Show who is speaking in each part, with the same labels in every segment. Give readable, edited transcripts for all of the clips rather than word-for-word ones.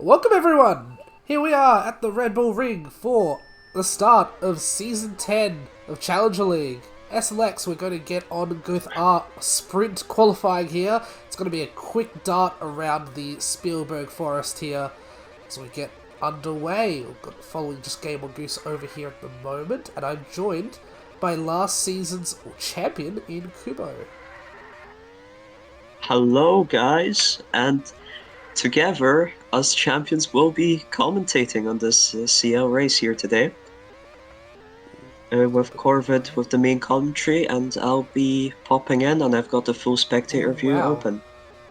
Speaker 1: Welcome everyone! Here we are at the Red Bull Ring for the start of Season 10 of Challenger League. SLX, we're going to get on with our sprint qualifying here. It's going to be a quick dart around the Spielberg Forest here as we get underway. We've got following just Game on Goose over here at the moment, and I'm joined by last season's champion in Kubo.
Speaker 2: Hello guys, and together us champions will be commentating on this CL race here today. With Corvid with the main commentary, and I'll be popping in, and I've got the full spectator view open.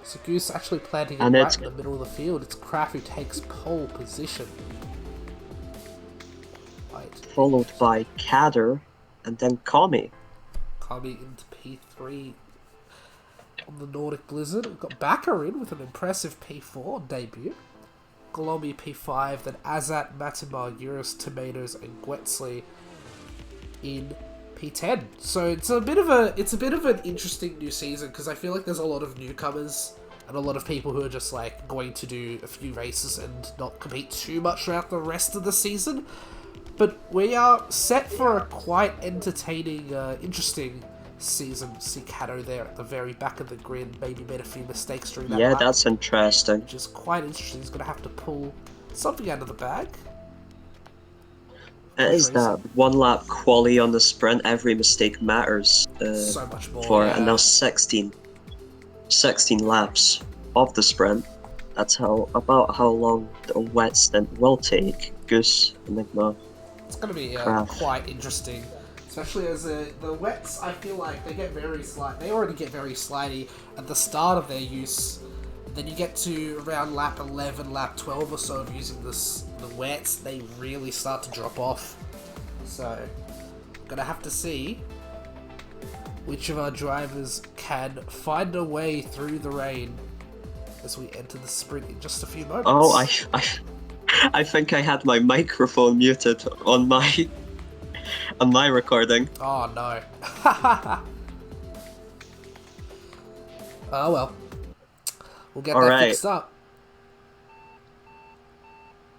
Speaker 1: So Goose actually planting it
Speaker 2: and
Speaker 1: right in the middle of the field. It's Kraft who takes pole position. Right.
Speaker 2: Followed by Kader, and then Kami.
Speaker 1: Coming into P3 on the Nordic Blizzard. We've got Bakker in with an impressive P4 debut. Golomi P5, then Azat, Matimar, Eurus, Tomatoes, and Gwetsley in P10. So it's a bit of an interesting new season because I feel like there's a lot of newcomers and a lot of people who are just like going to do a few races and not compete too much throughout the rest of the season. But we are set for a quite entertaining, interesting season. See Kato there at the very back of the grid, maybe made a few mistakes during that lap,
Speaker 2: that's interesting.
Speaker 1: which is quite interesting. He's going to have to pull something out of the bag.
Speaker 2: It is that one lap quali on the sprint. Every mistake matters.
Speaker 1: So much more.
Speaker 2: For and now 16 laps of the sprint. That's about how long the wet stint will take. Goose, Enigma.
Speaker 1: It's going to be quite interesting, especially as the wets. I feel like they get very slight. They already get very slidey at the start of their use. Then you get to around lap 11, lap 12 or so of using the wets, they really start to drop off. So, I'm going to have to see which of our drivers can find a way through the rain as we enter the sprint in just a few moments.
Speaker 2: Oh, I think I had my microphone muted on my recording.
Speaker 1: Oh no. Oh well. We'll get that fixed up.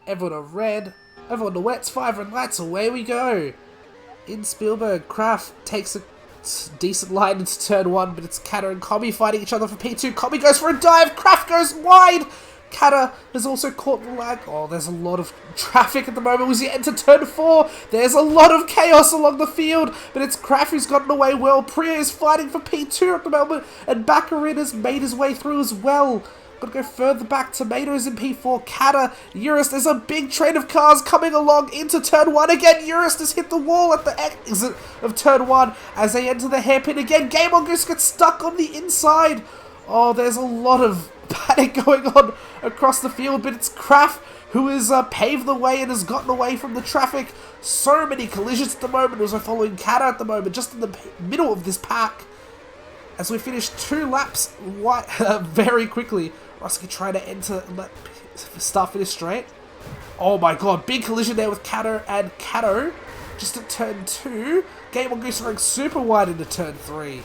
Speaker 1: Everyone on red. Everyone on wets, 5 and lights, away we go. In Spielberg, Kraft takes a decent line into turn 1, but it's Kato and Kami fighting each other for P2. Kami goes for a dive, Kraft goes wide. Kato has also caught the lag. Oh, there's a lot of traffic at the moment. Was he enter turn 4? There's a lot of chaos along the field, but it's Kraft who's gotten away well. Priya is fighting for P2 at the moment, and Baccarin has made his way through as well. Got to go further back. Tomatoes in P4. Kader, Eurus. There's a big train of cars coming along into turn 1 again. Eurus has hit the wall at the exit of turn 1 as they enter the hairpin again. Game on Goose gets stuck on the inside. Oh, there's a lot of panic going on across the field, but it's Kraft who has paved the way and has gotten away from the traffic. So many collisions at the moment as we're following Kader at the moment, just in the middle of this pack. As we finish 2 laps very quickly. Rusky trying to enter, start finish straight. Oh my god, big collision there with Kato and Kato. Just at turn 2. Game on Goose running super wide into turn 3.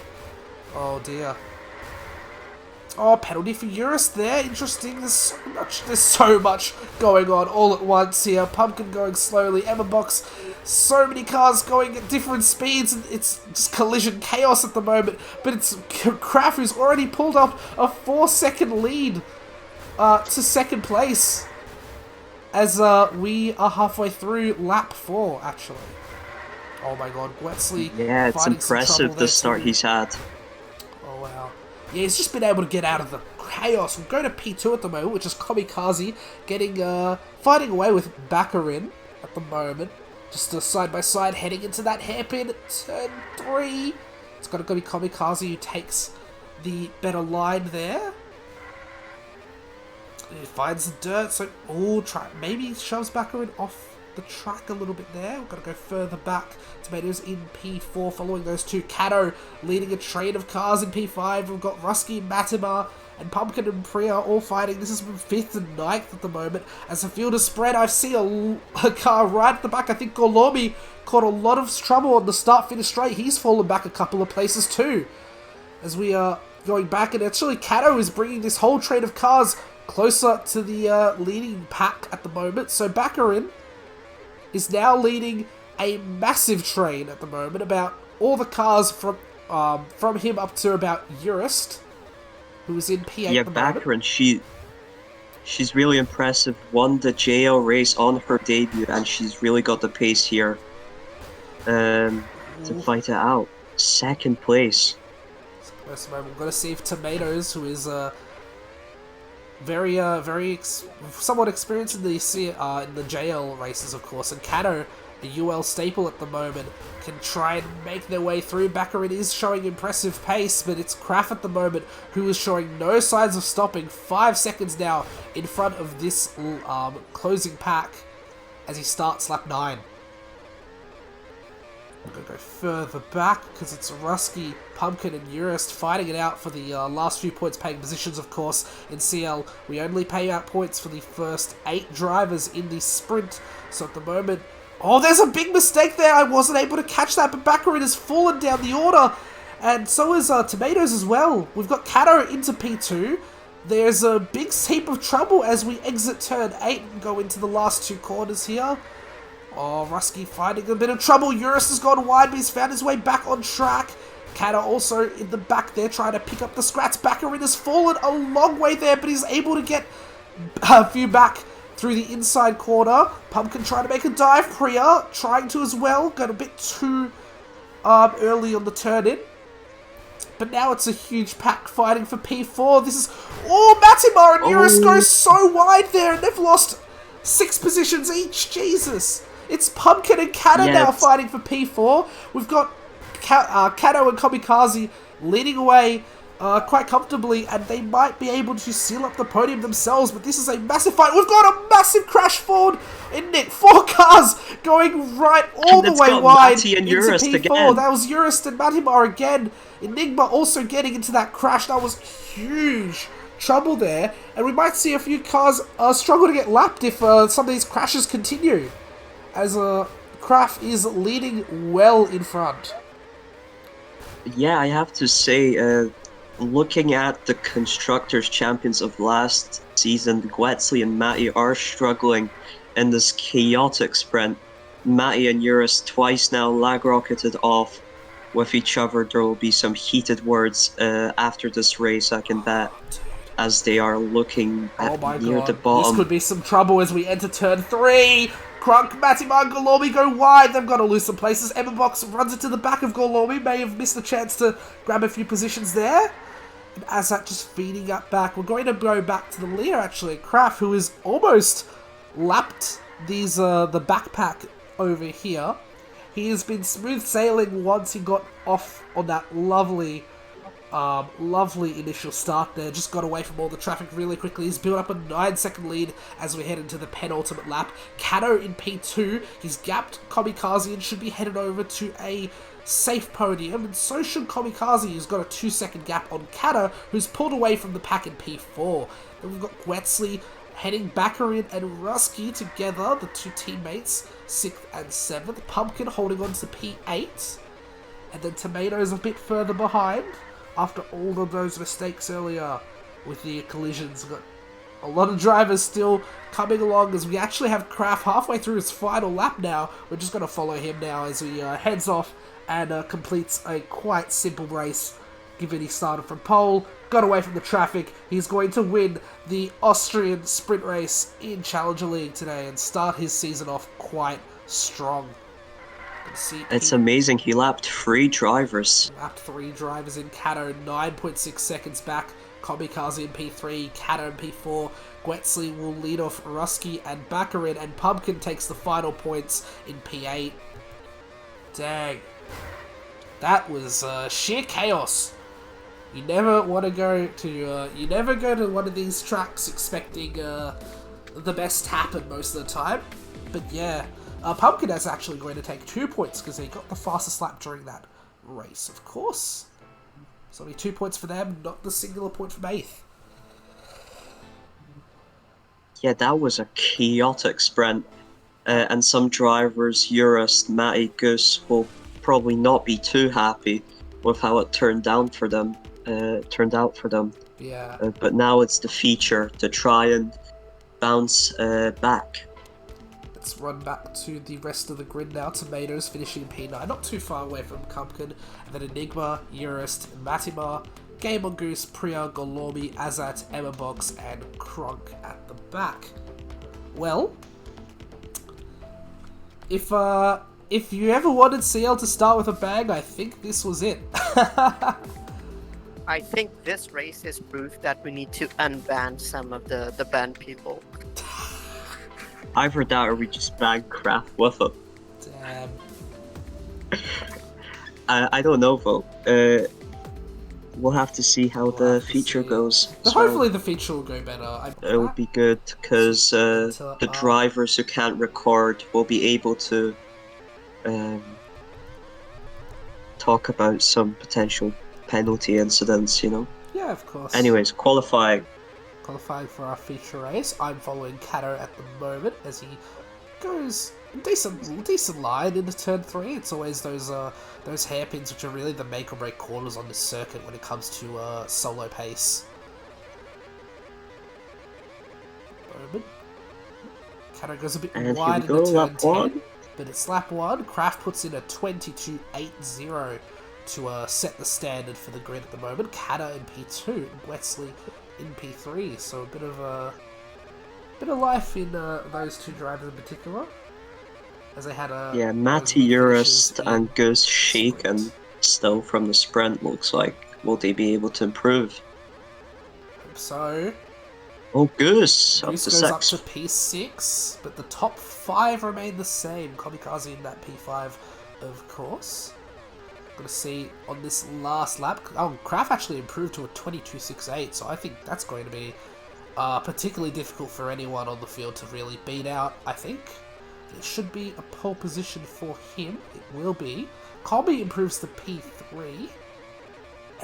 Speaker 1: Oh dear. Oh, penalty for Eurus there. Interesting. There's so much going on all at once here. Pumpkin going slowly. Emma Box. So many cars going at different speeds. It's just collision chaos at the moment. But it's Kraft who's already pulled up a 4-second lead to second place. As we are halfway through lap 4, actually. Oh my god, Gwetsley.
Speaker 2: Yeah, it's impressive the start he's had.
Speaker 1: Oh wow. Yeah, he's just been able to get out of the chaos. We'll go to P2 at the moment, which is Kamikaze getting fighting away with Baccarin at the moment. Just side by side, heading into that hairpin. Turn 3. It's got to be Kamikaze who takes the better line there. He finds the dirt, so maybe shoves Baccarin off the track a little bit there. We've got to go further back. Tomatoes in P4 following those two. Kato leading a train of cars in P5. We've got Rusky, Matimar, and Pumpkin and Priya all fighting. This is 5th and 9th at the moment. As the field is spread, I see a car right at the back. I think Golomi caught a lot of trouble on the start-finish straight. He's fallen back a couple of places too. As we are going back, and actually Kato is bringing this whole train of cars closer to the leading pack at the moment. So Baccarin is now leading a massive train at the moment. About all the cars from him up to about Urist, who is in P8
Speaker 2: Yeah,
Speaker 1: at the moment.
Speaker 2: Baccarin, she's really impressive. Won the JL race on her debut, and she's really got the pace here to fight it out. Second place.
Speaker 1: First moment, we're going to see if Tomatoes, who is somewhat experienced in the JL races, of course, and Kato, the UL staple at the moment, can try and make their way through. Baccarin is showing impressive pace, but it's Kraft at the moment who is showing no signs of stopping. 5 seconds now in front of this closing pack as he starts lap 9. We're going to go further back because it's Rusky, Pumpkin and Urist fighting it out for the last few points paying positions, of course. In CL, we only pay out points for the first 8 drivers in the sprint. So at the moment... Oh, there's a big mistake there! I wasn't able to catch that, but Baccarin has fallen down the order. And so is Tomatoes as well. We've got Kato into P2. There's a big heap of trouble as we exit turn 8 and go into the last 2 corners here. Oh, Rusky finding a bit of trouble. Urist has gone wide, but he's found his way back on track. Kato also in the back there trying to pick up the scraps. Baccarin has fallen a long way there, but he's able to get a few back through the inside corner. Pumpkin trying to make a dive. Priya trying to as well. Got a bit too early on the turn in. But now it's a huge pack fighting for P4. This is... Oh, Matimar and Urist go so wide there, and they've lost 6 positions each. Jesus. It's Pumpkin and Kato now fighting for P4. We've got Kato and Kamikaze leading away quite comfortably, and they might be able to seal up the podium themselves, but this is a massive fight. We've got a massive crash forward in Nick. 4 cars going right all the way wide into P4. Again. That was Urist and Matimar again. Enigma also getting into that crash. That was huge trouble there, and we might see a few cars struggle to get lapped if some of these crashes continue, as Kraft is leading well in front.
Speaker 2: Yeah, I have to say, looking at the Constructors Champions of last season, Guetzli and Matty are struggling in this chaotic sprint. Matty and Urist twice now lag-rocketed off with each other. There will be some heated words after this race, I can bet, as they are looking at near the bottom.
Speaker 1: This could be some trouble as we enter turn 3. Crunk, Matimar, and Gorlomi go wide. They've got to lose some places. Emma Box runs into the back of Gorlomi. May have missed a chance to grab a few positions there. And as that just feeding up back, we're going to go back to the leader, actually. Kraft, who has almost lapped these the backpack over here. He has been smooth sailing once he got off on that lovely initial start there. Just got away from all the traffic really quickly. He's built up a 9-second lead as we head into the penultimate lap. Kato in P2. He's gapped Kamikaze and should be headed over to a safe podium, and so should Kamikaze, who's got a 2-second gap on Kato, who's pulled away from the pack in P4. Then we've got Guetzli heading Baccarin and Rusky together, the 2 teammates, 6th and 7th. Pumpkin holding on to P8. And then Tomatoes a bit further behind after all of those mistakes earlier with the collisions. We've got a lot of drivers still coming along as we actually have Kraft halfway through his final lap now. We're just going to follow him now as he heads off and completes a quite simple race, given he started from pole, got away from the traffic. He's going to win the Austrian sprint race in Challenger League today and start his season off quite strong.
Speaker 2: It's amazing, he lapped 3 drivers.
Speaker 1: Lapped 3 drivers in Kato, 9.6 seconds back. Kamikaze in P3, Kato in P4. Guetzli will lead off Rusky and Baccarin, and Pumpkin takes the final points in P8. Dang. That was sheer chaos. You never want to go to, you never go to one of these tracks expecting the best to happen most of the time. But yeah, Pumpkin is actually going to take 2 points because he got the fastest lap during that race, of course. So only 2 points for them, not the singular point from 8th.
Speaker 2: Yeah, that was a chaotic sprint. And some drivers, Urist, Matty, Goose, will probably not be too happy with how it turned down for them. turned out for them.
Speaker 1: Yeah.
Speaker 2: But now it's the feature to try and bounce back.
Speaker 1: Let's run back to the rest of the grid now. Tomatoes finishing P9, not too far away from Pumpkin. And then Enigma, Urist, Matimar, Game on Goose, Priya, Golormi, Azat, Emma Box, and Kronk at the back. Well, if you ever wanted CL to start with a bang, I think this was it.
Speaker 3: I think this race is proof that we need to unban some of the banned people.
Speaker 2: Either that or we just ban Kraft with it.
Speaker 1: Damn.
Speaker 2: I don't know though. We'll have to see how the feature goes.
Speaker 1: But hopefully the feature will go better.
Speaker 2: It would be good because the drivers who can't record will be able to talk about some potential penalty incidents, you know?
Speaker 1: Yeah, of course.
Speaker 2: Anyways, qualifying.
Speaker 1: Qualifying for our feature race. I'm following Kato at the moment as he goes decent line into turn 3. It's always those hairpins which are really the make or break corners on this circuit when it comes to solo pace. Moment. Kato goes a bit wide into turn 10, but it's lap 1. Kraft puts in a 22.80 to set the standard for the grid at the moment. Kato in P2 and Wesley in P3, so a bit of life in those two drivers in particular. As they had
Speaker 2: Matty Urist and Goose shaken still from the sprint, looks like. Will they be able to improve?
Speaker 1: Hope so.
Speaker 2: Oh, Goose up to
Speaker 1: goes
Speaker 2: 6.
Speaker 1: Up to P6, but the top 5 remain the same. Kamikaze in that P5, of course. Gonna see on this last lap. Oh, Kraft actually improved to a 22.68, so I think that's going to be particularly difficult for anyone on the field to really beat out, I think. It should be a pole position for him. It will be. Colby improves to P3.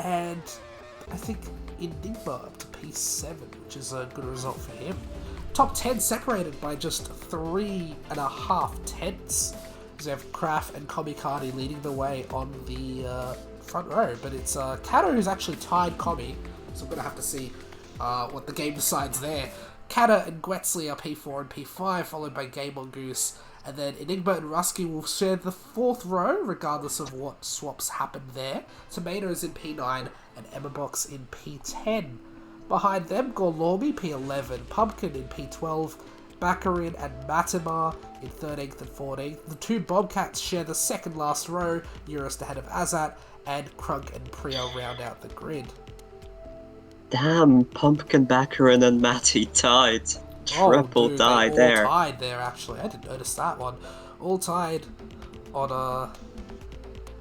Speaker 1: And I think Enigma up to P7, which is a good result for him. Top 10 separated by just 3.5 tenths. We have Kraft and Komikani leading the way on the front row. But it's Kato who's actually tied Komi. So I'm going to have to see what the game decides there. Kato and Gwetsley are P4 and P5, followed by Game on Goose. And then Enigma and Rusky will share the 4th row, regardless of what swaps happen there. Tomatoes in P9 and Emma Box in P10. Behind them, Golormi P11, Pumpkin in P12, Baccarin and Matimar in 13th and 14th. The two Bobcats share the second last row, Urist ahead of Azat, and Krunk and Priya round out the grid.
Speaker 2: Damn, Pumpkin, Baccarin and Matty tied. Triple tie there.
Speaker 1: All tied there, actually. I didn't notice that one. All tied on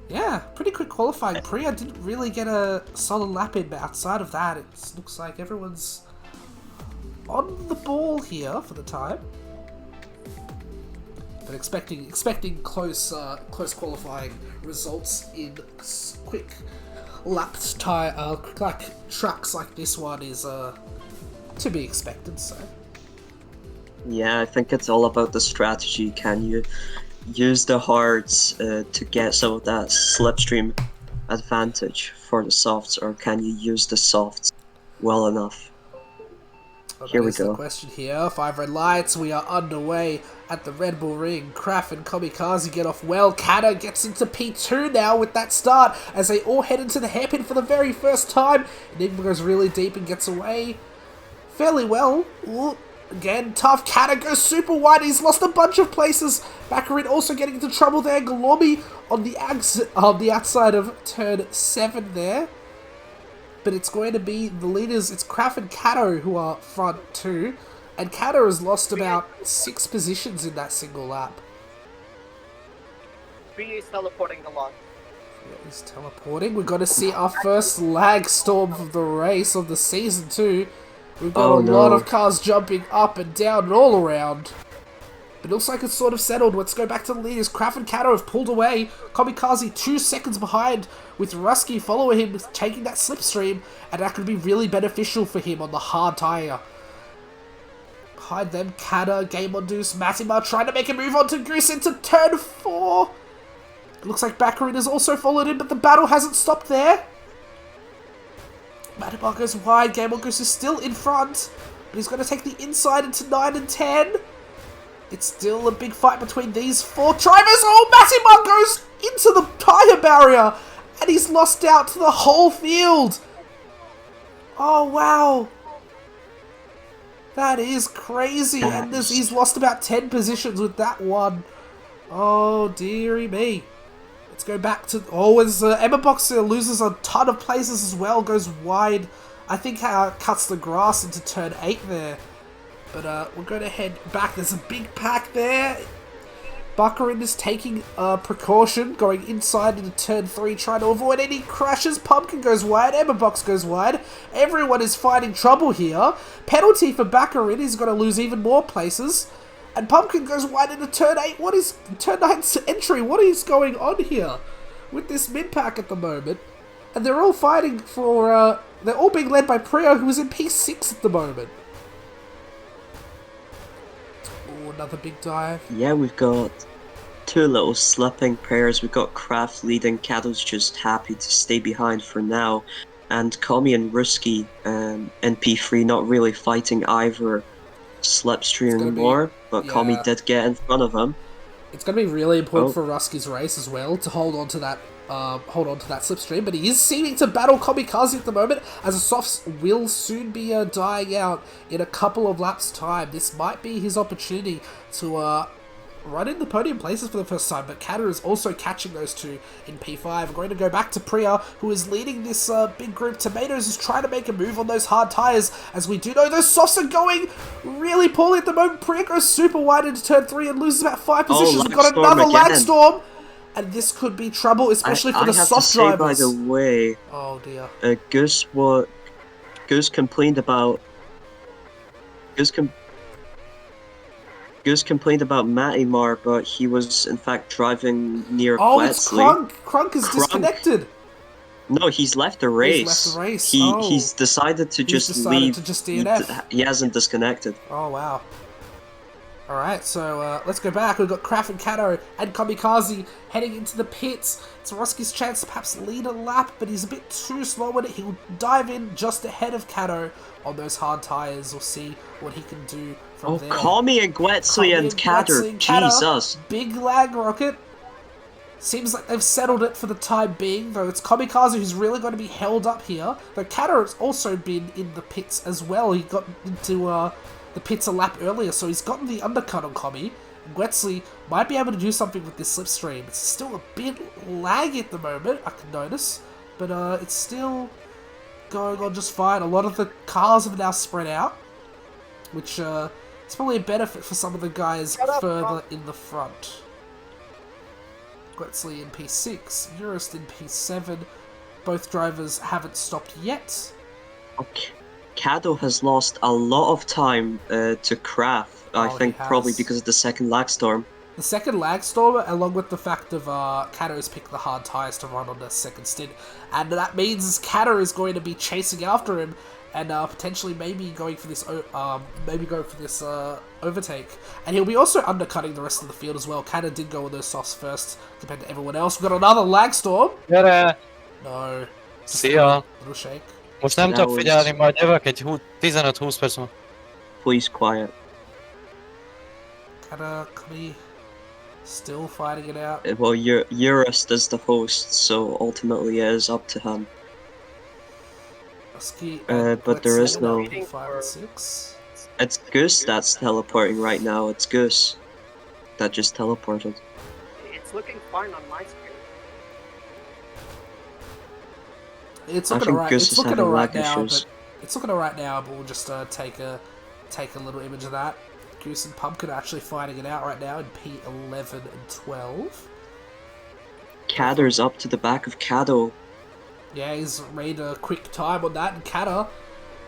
Speaker 1: yeah, pretty quick qualifying. Priya didn't really get a solid lap in, but outside of that, it looks like everyone's on the ball here for the time. But expecting close qualifying results in quick lapped trucks like this one is to be expected. So
Speaker 2: yeah, I think it's all about the strategy. Can you use the hards to get some of that slipstream advantage for the softs, or can you use the softs well enough? Here we go.
Speaker 1: The question here. 5 red lights. We are underway at the Red Bull Ring. Kraft and Komikaze get off well. Kato gets into P2 now with that start as they all head into the hairpin for the very first time. Enigma goes really deep and gets away fairly well. Ooh, again, tough. Kato goes super wide. He's lost a bunch of places. Baccarin also getting into trouble there. Golormi on the outside of turn 7 there. But it's going to be the leaders. It's Kraft and Kato who are front too. And Kato has lost about 6 positions in that single lap.
Speaker 3: He's teleporting along.
Speaker 1: Yeah, he's teleporting. We've got to see our first lag storm of the race of the season too. We've got a lot of cars jumping up and down and all around. But it looks like it's sort of settled. Let's go back to the leaders. Kraft and Kato have pulled away. Komikaze 2 seconds behind, with Rusky following him, taking that slipstream, and that could be really beneficial for him on the hard tyre. Behind them, Kato, Game on Deuce, Matimar trying to make a move on to Goose into turn 4. It looks like Baccarin has also followed him, but the battle hasn't stopped there. Matterbar goes wide. Gamble Goose is still in front. But he's going to take the inside into 9 and 10. It's still a big fight between these 4 drivers. Oh, Matterbar goes into the tyre barrier. And he's lost out to the whole field. Oh, wow. That is crazy. And he's lost about 10 positions with that one. Oh, dearie me. Let's go back to... Oh, as Emma Boxer loses a ton of places as well. Goes wide. I think cuts the grass into turn 8 there. But we're going to head back. There's a big pack there. Buckerin is taking precaution. Going inside into turn 3. Trying to avoid any crashes. Pumpkin goes wide. Emma Box goes wide. Everyone is fighting trouble here. Penalty for Buckerin. He's going to lose even more places. And Pumpkin goes wide into turn 8. What is turn 9's entry? What is going on here with this mid-pack at the moment? And they're all fighting for... they're all being led by Prio, who is in P6 at the moment. Oh, another big dive.
Speaker 2: Yeah, we've got 2 little slipping pairs. We've got Kraft leading. Cattle's just happy to stay behind for now. And Kami and Ruski in P3 not really fighting either slipstream anymore, but Kami did get in front of him.
Speaker 1: It's going to be really important for Ruski's race as well to hold on to that slipstream, but he is seeming to battle Kamikaze at the moment, as the softs will soon be dying out in a couple of laps' time. This might be his opportunity to run in the podium places for the first time, but Katter is also catching those 2 in P5. We're going to go back to Priya, who is leading this big group. Tomatoes is trying to make a move on those hard tyres, as we do know those softs are going really poorly at the moment. Priya goes super wide into turn 3 and loses about 5 positions. We've got another lag storm, and this could be trouble, especially for the soft drivers.
Speaker 2: By the way,
Speaker 1: oh dear,
Speaker 2: Goose complained about Goose complained about Mattimar, but he was in fact driving near Quetzley.
Speaker 1: It's Crunk! Crunk is disconnected!
Speaker 2: No, he's left the race.
Speaker 1: He's left the race.
Speaker 2: He's decided to just leave.
Speaker 1: To just DNF.
Speaker 2: He hasn't disconnected.
Speaker 1: Oh, wow. Alright, so let's go back. We've got Kraft and Kato and Kamikaze heading into the pits. It's Ruski's chance to perhaps lead a lap, but he's a bit too slow with it. He'll dive in just ahead of Kato on those hard tyres. We'll see what he can do from there.
Speaker 2: Kami and Gwetsley and Kato. Jesus.
Speaker 1: Big lag rocket. Seems like they've settled it for the time being, though it's Kamikaze who's really going to be held up here. Though Kato has also been in the pits as well. He got into the pits a lap earlier, so he's gotten the undercut on Kami. Gwetsley might be able to do something with this slipstream. It's still a bit laggy at the moment, I can notice, but it's still going on just fine. A lot of the cars have now spread out, which is probably a benefit for some of the guys further in the front. Gwetsley in P6, Urist in P7. Both drivers haven't stopped yet.
Speaker 2: Okay. Kado has lost a lot of time to Kraft, I think probably because of the second lag storm.
Speaker 1: The second lag storm, along with the fact of Kato's picked the hard tyres to run on the second stint, and that means Kato is going to be chasing after him and potentially maybe going for this overtake, and he'll be also undercutting the rest of the field as well. Kato did go on those softs first compared to everyone else. We've got another lag storm. No.
Speaker 4: Szia!
Speaker 1: Little shake.
Speaker 4: Most nem tudok figyelni, majd jövök egy 15-20 perc múlva.
Speaker 2: Please quiet.
Speaker 1: Kato, Kami, still fighting it out.
Speaker 2: Well, Eurist is the host, so ultimately it is up to him. But there is no...
Speaker 1: 5 and 6.
Speaker 2: It's Goose that's teleporting right now. It's Goose that just teleported.
Speaker 3: It's looking fine on my screen.
Speaker 1: It's looking alright. It's looking alright now, but we'll just take a little image of that. Goose and Pumpkin are actually fighting it out right now in P11 and 12.
Speaker 2: Kader's up to the back of Kado.
Speaker 1: Yeah, he's made a quick time on that, and Kader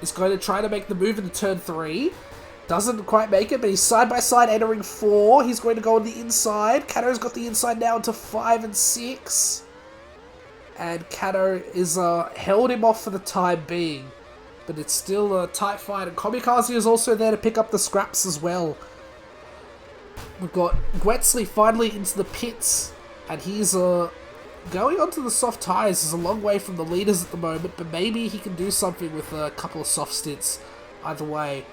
Speaker 1: is going to try to make the move into turn 3. Doesn't quite make it, but he's side by side entering 4. He's going to go on the inside. Kader's got the inside now into 5 and 6. And Kato is held him off for the time being. But it's still a tight fight. And Kamikaze is also there to pick up the scraps as well. We've got Gwetsley finally into the pits. And he's going onto the soft tyres is a long way from the leaders at the moment, but maybe he can do something with a couple of soft stints. Either way,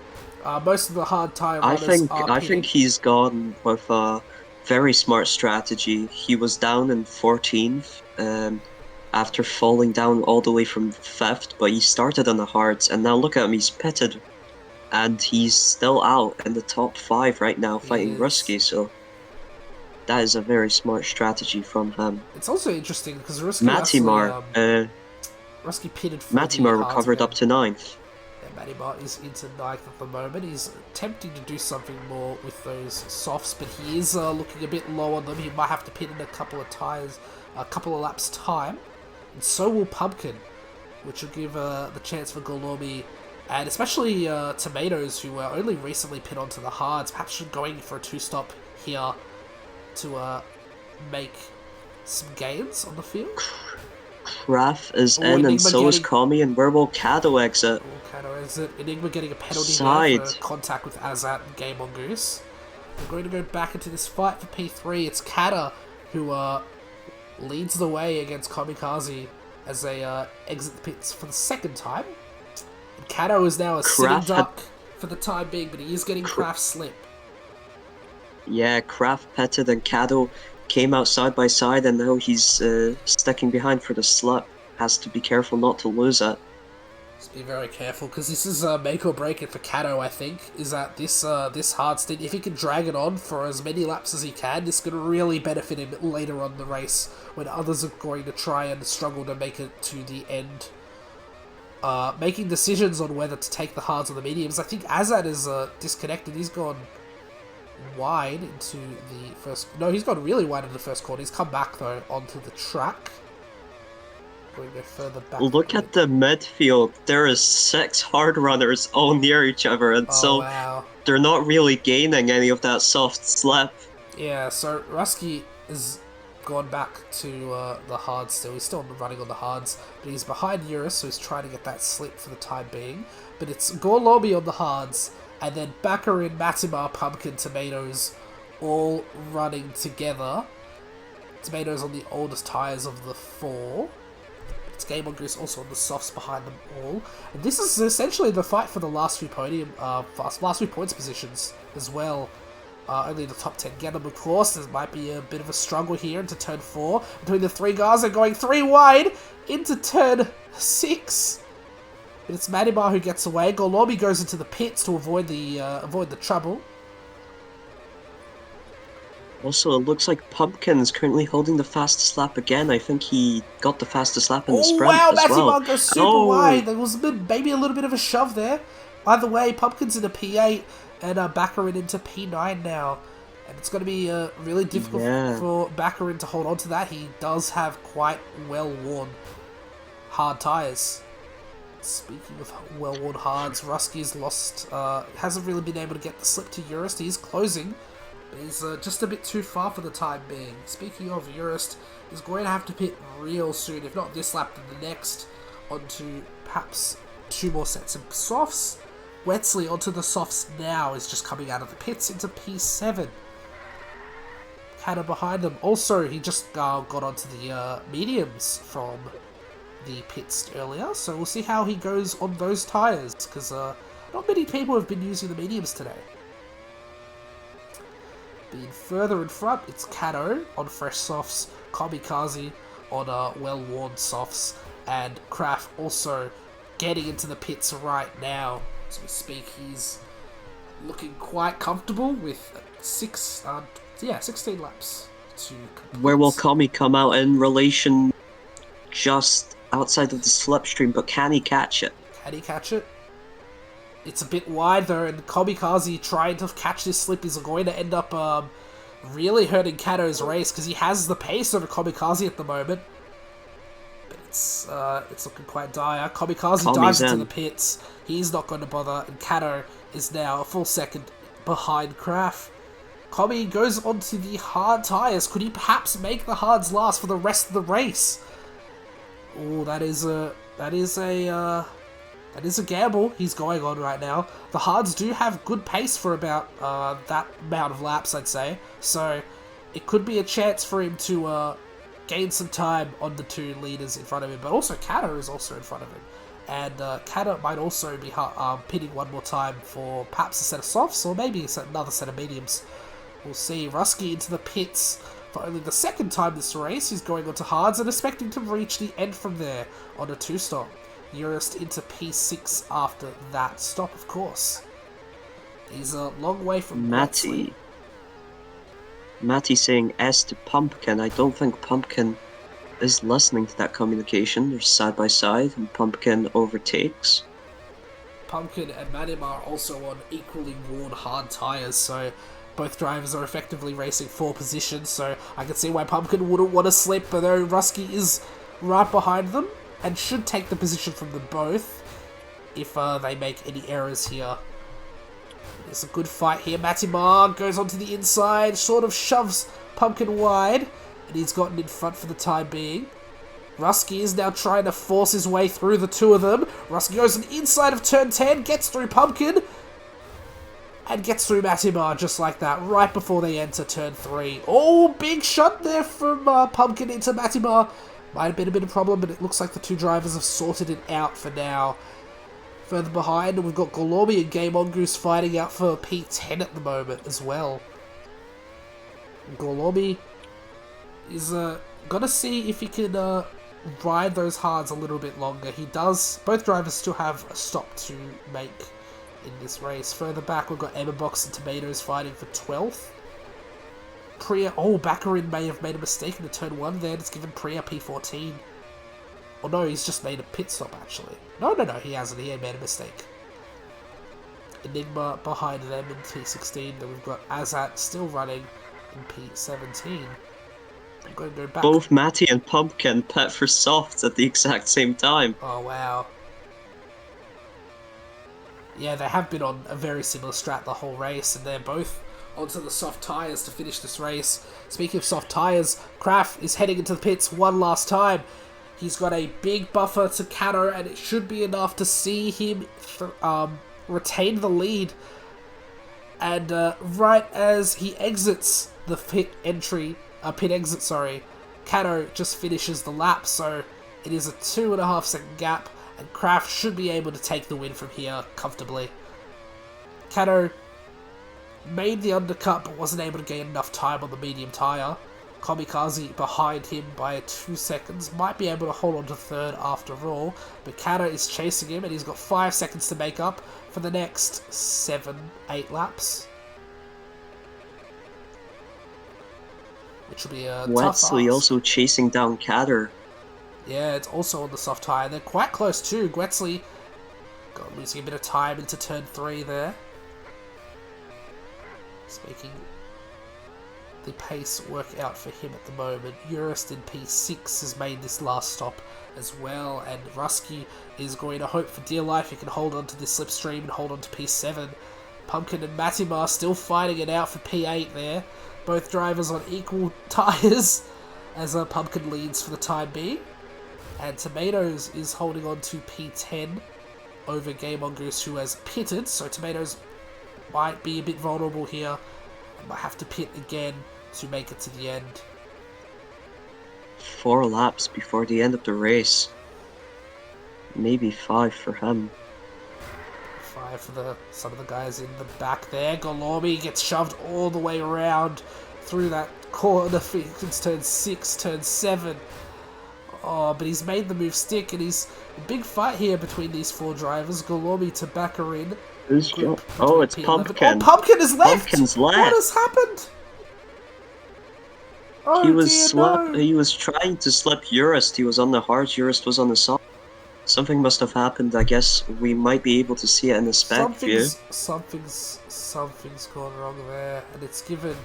Speaker 1: most of the hard tyre runners are
Speaker 2: I
Speaker 1: pitting.
Speaker 2: think he's gone with a very smart strategy. He was down in 14th after falling down all the way from 5th, but he started on the hards, and now look at him, he's pitted, and he's still out in the top 5 right now fighting
Speaker 1: is.
Speaker 2: Rusky, so that is a very smart strategy from him.
Speaker 1: It's also interesting because Rusky
Speaker 2: Matimar,
Speaker 1: Rusky pitted for the
Speaker 2: Matimar
Speaker 1: hards
Speaker 2: recovered
Speaker 1: again.
Speaker 2: up to 9th.
Speaker 1: Yeah, Matimar is into 9th at the moment. He's attempting to do something more with those softs, but he is looking a bit low on them. He might have to pit in a couple of tyres, a couple of laps time. And so will Pumpkin, which will give the chance for Golomi and especially Tomatoes, who were only recently pit onto the hards, perhaps going for a 2-stop here to make some gains on the field.
Speaker 2: Kraft is in, and so is Kami, and where will Kado exit?
Speaker 1: Kado exit. Enigma getting a penalty there for contact with Azat and Game Mongoose. We're going to go back into this fight for P3. It's Kata who leads the way against Kamikaze as they exit the pits for the second time. And Kato is now a sitting duck for the time being, but he is getting Kraft's slip.
Speaker 2: Yeah, Kraft petted and Kado came out side by side, and now he's sticking behind for the slip. Has to be careful not to lose it.
Speaker 1: Just be very careful, because this is make or break it for Kato, I think. Is that this hard stint, if he can drag it on for as many laps as he can, this is going to really benefit him later on in the race, when others are going to try and struggle to make it to the end. Making decisions on whether to take the hards or the mediums. I think Azad is disconnected. He's gone wide into the first... No, he's gone really wide into the first corner. He's come back, though, onto the track. Going to go further back.
Speaker 2: Look at the midfield. There is 6 hard runners all near each other, and
Speaker 1: wow.
Speaker 2: They're not really gaining any of that soft slip.
Speaker 1: Yeah, so Rusky has gone back to the hards still. He's still running on the hards, but he's behind Eurus, so he's trying to get that slip for the time being. But it's Gorlobi on the hards, and then Baccarin, Matimar, Pumpkin, Tomatoes all running together. Tomatoes on the oldest tyres of the 4. It's Game on Goose also on the softs behind them all. And this is essentially the fight for the last few last few points positions as well. Only the top 10 get them, of course. There might be a bit of a struggle here into turn 4 between the 3 guys. They're going 3 wide into turn 6. But it's Matimar who gets away. Golobi goes into the pits to avoid the trouble.
Speaker 2: Also, it looks like Pumpkin is currently holding the fastest lap again. I think he got the fastest lap in the sprint
Speaker 1: wow,
Speaker 2: as well.
Speaker 1: Matimar goes super wide. There was maybe a little bit of a shove there. Either way, Pumpkin's in a P8 and Baccarin into P9 now. And it's going to be really difficult for Baccarin to hold on to that. He does have quite well-worn hard tyres. Speaking of well-worn hards, Rusky's lost, hasn't really been able to get the slip to Eurus. He's closing, but he's just a bit too far for the time being. Speaking of Eurus, he's going to have to pit real soon, if not this lap, then the next, onto perhaps 2 more sets of softs. Wetsley onto the softs now is just coming out of the pits into P7. Canna behind them. Also, he just got onto the mediums from the pits earlier, so we'll see how he goes on those tyres, because not many people have been using the mediums today. Being further in front, it's Kato on fresh softs, Kamikaze on well-worn softs, and Kraft also getting into the pits right now. As we speak, he's looking quite comfortable with 16 laps to complete.
Speaker 2: Where will Kami come out in relation just outside of the slipstream, but can he catch it?
Speaker 1: Can he catch it? It's a bit wide though, and Kamikaze trying to catch this slip is going to end up really hurting Kato's race, because he has the pace over Kamikaze at the moment. But it's looking quite dire. Kamikaze dives into the pits. He's not going to bother, and Kato is now a full second behind Kraft. Kami goes onto the hard tyres. Could he perhaps make the hards last for the rest of the race? Oh, that is a gamble he's going on right now. The hards do have good pace for about that amount of laps, I'd say. So it could be a chance for him to gain some time on the two leaders in front of him, but also Kato is also in front of him. And Kato might also be pitting one more time for perhaps a set of softs, or maybe another set of mediums. We'll see. Rusky into the pits for only the second time this race. He's going on to hards and expecting to reach the end from there on a 2-stop. Urist into P6 after that stop, of course. He's a long way from
Speaker 2: Matty saying S to Pumpkin. I don't think Pumpkin is listening to that communication. They're side by side, and Pumpkin overtakes.
Speaker 1: Pumpkin and Madim are also on equally worn hard tyres, so both drivers are effectively racing for positions, so I can see why Pumpkin wouldn't want to slip, but though Rusky is right behind them and should take the position from them both if they make any errors here. It's a good fight here. Matimar goes onto the inside, sort of shoves Pumpkin wide, and he's gotten in front for the time being. Rusky is now trying to force his way through the two of them. Rusky goes on the inside of turn 10, gets through Pumpkin, and gets through Matimar just like that, right before they enter turn 3. Oh, big shot there from Pumpkin into Matimar. Might have been a bit of a problem, but it looks like the two drivers have sorted it out for now. Further behind, we've got Golorbi and Game Mongoose fighting out for P10 at the moment as well. Golorbi is gonna see if he can ride those hards a little bit longer. He does. Both drivers still have a stop to make in this race. Further back, we've got Emma Box and Tomatoes fighting for 12th. Priya, Baccarin may have made a mistake in the turn 1 there. It's given Priya P14. Or no, he's just made a pit stop actually. No, he hasn't. He ain't made a mistake. Enigma behind them in P16. Then we've got Azat still running in P17. I'm going to go back.
Speaker 2: Both Matty and Pumpkin pet for softs at the exact same time.
Speaker 1: Oh, wow. Yeah, they have been on a very similar strat the whole race, and they're both onto the soft tyres to finish this race. Speaking of soft tyres, Kraft is heading into the pits one last time. He's got a big buffer to Kato, and it should be enough to see him retain the lead. And right as he exits the pit exit, Kato just finishes the lap, so it is a 2.5 second gap, and Kraft should be able to take the win from here comfortably. Kato made the undercut, but wasn't able to gain enough time on the medium tyre. Kamikaze behind him by 2 seconds, might be able to hold on to third after all, but Kato is chasing him, and he's got 5 seconds to make up for the next 7-8 laps. Which will be a tough
Speaker 2: Wetzley
Speaker 1: ask.
Speaker 2: also chasing down Katter.
Speaker 1: Yeah, it's also on the soft tyre. They're quite close too. Wetzley got losing a bit of time into turn 3 there. It's making the pace work out for him at the moment. Urist in P6 has made this last stop as well, and Rusky is going to hope for dear life he can hold on to this slipstream and hold on to P7. Pumpkin and Matimar still fighting it out for P8 there. Both drivers on equal tyres as Pumpkin leads for the time being. And Tomatoes is holding on to P10 over Game Mongoose, who has pitted, so Tomatoes might be a bit vulnerable here and might have to pit again to make it to the end.
Speaker 2: 4 laps before the end of the race. Maybe 5 for him.
Speaker 1: 5 for some of the guys in the back there. Golorbi gets shoved all the way around through that corner. It's turn 6, turn 7. Oh, but he's made the move stick, and he's a big fight here between these 4 drivers. Golorbi to Baccarin.
Speaker 2: Oh, it's Pumpkin.
Speaker 1: Oh, Pumpkin is left!
Speaker 2: Pumpkin's left!
Speaker 1: What has happened? Oh,
Speaker 2: He was trying to slip Urist. He was on the hard, Urist was on the soft. Something must have happened. I guess we might be able to see it in the spec view.
Speaker 1: Something's gone wrong there, and it's given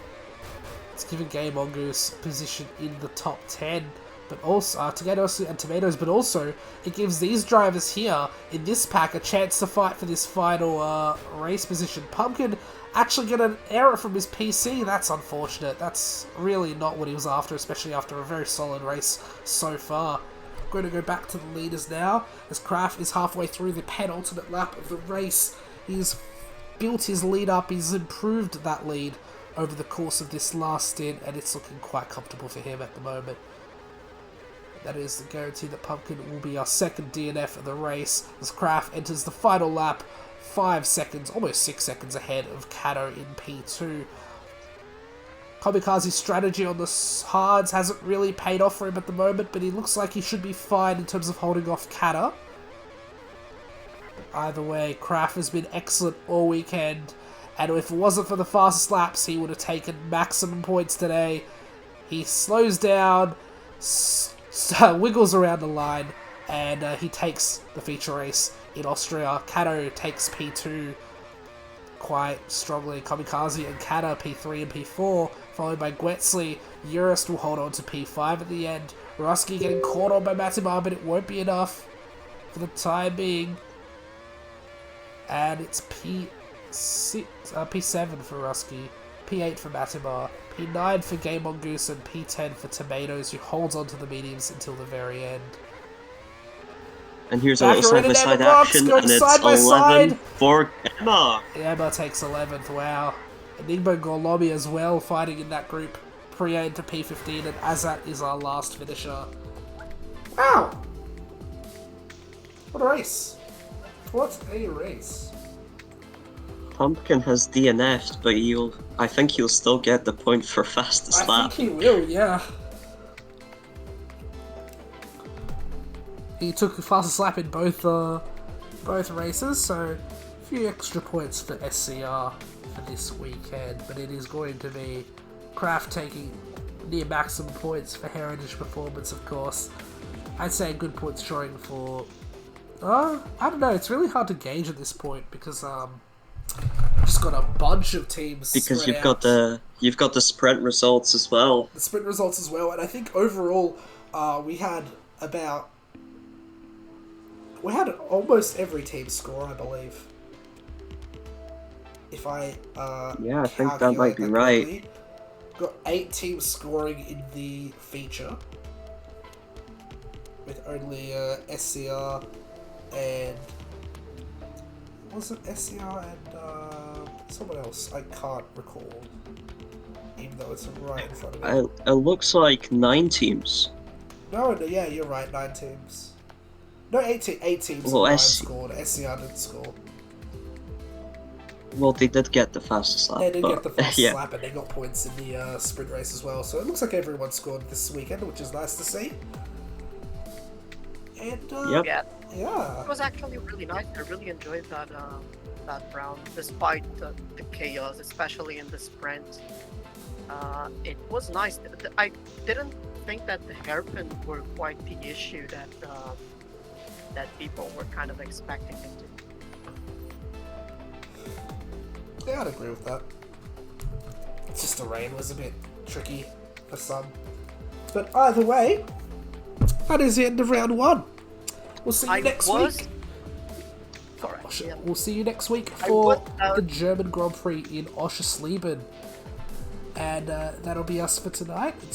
Speaker 1: Game Mongoose position in the top 10, but also Tomatoes, but also it gives these drivers here in this pack a chance to fight for this final race position. Pumpkin actually get an error from his PC. That's unfortunate. That's really not what he was after, especially after a very solid race so far. Going to go back to the leaders now, as Kraft is halfway through the penultimate lap of the race. He's built his lead up, he's improved that lead over the course of this last stint, and it's looking quite comfortable for him at the moment. That is the guarantee that Pumpkin will be our second DNF of the race as Kraft enters the final lap 5 seconds, almost 6 seconds ahead of Kato in P2. Kamikaze's strategy on the hards hasn't really paid off for him at the moment, but he looks like he should be fine in terms of holding off Kato. Either way, Kraft has been excellent all weekend, and if it wasn't for the fastest laps, he would have taken maximum points today. He slows down, wiggles around the line, and he takes the feature race in Austria. Kato takes P2 quite strongly. Kamikaze and Kato P3 and P4, followed by Gwetsley. Urist will hold on to P5 at the end. Rusky getting caught on by Matimar, but it won't be enough for the time being. And it's P7 for Rusky, P8 for Matimar, P9 for Game Mongoose, and P10 for Tomatoes, who holds on to the mediums until the very end.
Speaker 2: And here's a little side-by-side action, and it's 11 for Emma.
Speaker 1: Emma takes 11th, wow. Enigma Gorlomi as well, fighting in that group. Priya into P15, and Azat is our last finisher. Wow! What a race. What a race.
Speaker 2: Pumpkin has DNF'd, but I think he'll still get the point for fastest lap.
Speaker 1: I think he will, yeah. He took the fastest lap in both races, so a few extra points for SCR for this weekend, but it is going to be Kraft taking near maximum points for Heritage Performance, of course. I'd say a good points showing for... I don't know, it's really hard to gauge at this point, because we've just got a bunch of teams
Speaker 2: because
Speaker 1: spread out.
Speaker 2: You've got the sprint results as well.
Speaker 1: The sprint results as well, and I think overall we had almost every team score, I believe. If I
Speaker 2: yeah, I think that might be right.
Speaker 1: Correctly. Got 8 teams scoring in the feature, with only SCR and was it SCR and someone else? I can't recall, even though it's right in front of me.
Speaker 2: It looks like 9 teams.
Speaker 1: No, yeah, you're right. 9 teams. No, 8 teams.
Speaker 2: Well,
Speaker 1: scored. SCR didn't score.
Speaker 2: Well, they did get the fastest lap.
Speaker 1: They did get the fastest
Speaker 2: yeah.
Speaker 1: lap, and they got points in the sprint race as well. So it looks like everyone scored this weekend, which is nice to see. And
Speaker 2: Yep.
Speaker 1: yeah,
Speaker 3: It was actually really nice. I really enjoyed that round, despite the chaos, especially in the sprint. It was nice. I didn't think that the hairpin were quite the issue that people were kind of expecting it to.
Speaker 1: yeah, I'd agree with that. It's just the rain was a bit tricky for some. But either way, that is the end of round 1. We'll see you next week.
Speaker 3: Correct. Yeah.
Speaker 1: We'll see you next week for the German Grand Prix in Oschersleben. And that'll be us for tonight. It's